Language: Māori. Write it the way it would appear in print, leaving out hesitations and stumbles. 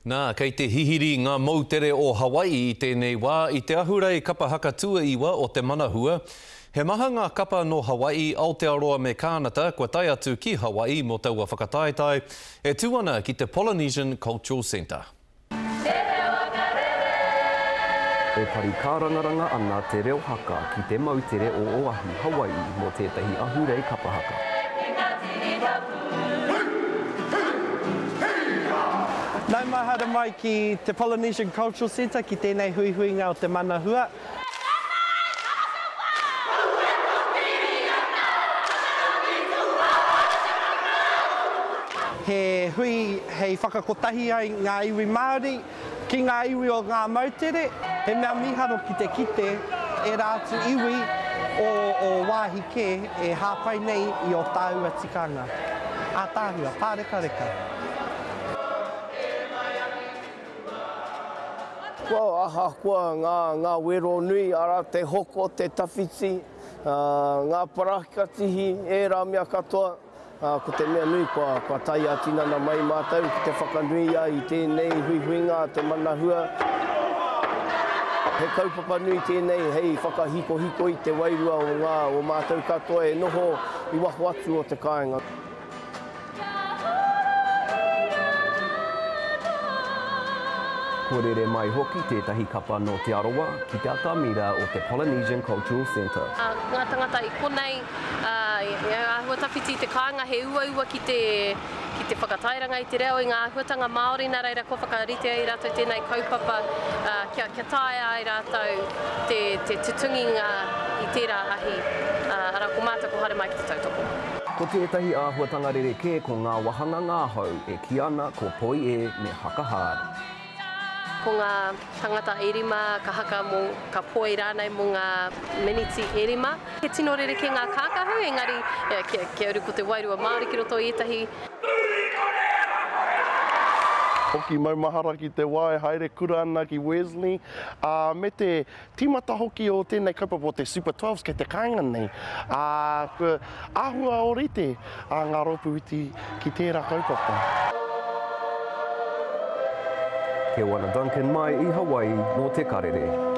Nā, kei te hihiri ngā moutere o Hawaii I tēnei wā, I te ahurei kapahaka tua iwa o te manahua. He maha ngā kapa no Hawaii, Aotearoa me Kānata, kua tai atu ki Hawaii mō taua whakataetai, e tūana ki te Polynesian Cultural Centre. E pari kārangaranga ana te reo haka ki te mautere o Oahu, Hawaii mō tētahi ahurei kapahaka. Nau mai hara mai ki te Polynesian Cultural Centre ki tēnei huihuinga o te manahua. He hui hei whakakotahi ai ngā iwi Māori, ki ngā iwi o ngā mautere. He mea miharo ki te kite e rātu iwi o wāhike e hāpai nei I o tāua tikanga. A tāhua, pāreka reka. Kua aha kua ngā wero nui ara te hoko, te tawhiti, ngā parakatihi, e rā mea katoa. Ko te mea nui kua tai atinana mai mātou ki te whakanui ai tēnei huihuinga te manahua. He kaupapa nui tēnei hei whakahiko-hiko I te wairua o mātou katoa e noho I waho atu o te kāinga. Kōrere mai hoki tētahi kapa no te aroa ki te atamira o te Polynesian Cultural Centre. Ngā tangata I konei, ahua tawhiti te kāinga he ua ki te whakatairanga I te reo I ngā ahuatanga Māori nā reira ko whakarite ai rātou tēnei kaupapa kia tae ai rātou te tutungi I tērā ahi. Ara ko mātou ko hare mai ki te tautoko. Ko tētahi āhuatanga rereke ko ngā wahanga ngāhau e ki ana ko poi e me hakahāra. Ko ngā tangata erima, ka haka mō, ka poi rānei mō ngā meniti erima. He tino rereke ngā kākahu, engari kia uru ko te wairua Māori ki roto I etahi. Hoki maumahara ki te wai, haere kura ana ki Wesley. Me te timata hoki o tēnei kaupapa o te Super 12s kei te kāinga nei. Āhua o rite ngā ropu iti ki tērā kaupapa. Ke wana Duncan mai I Hawaii mō te karere.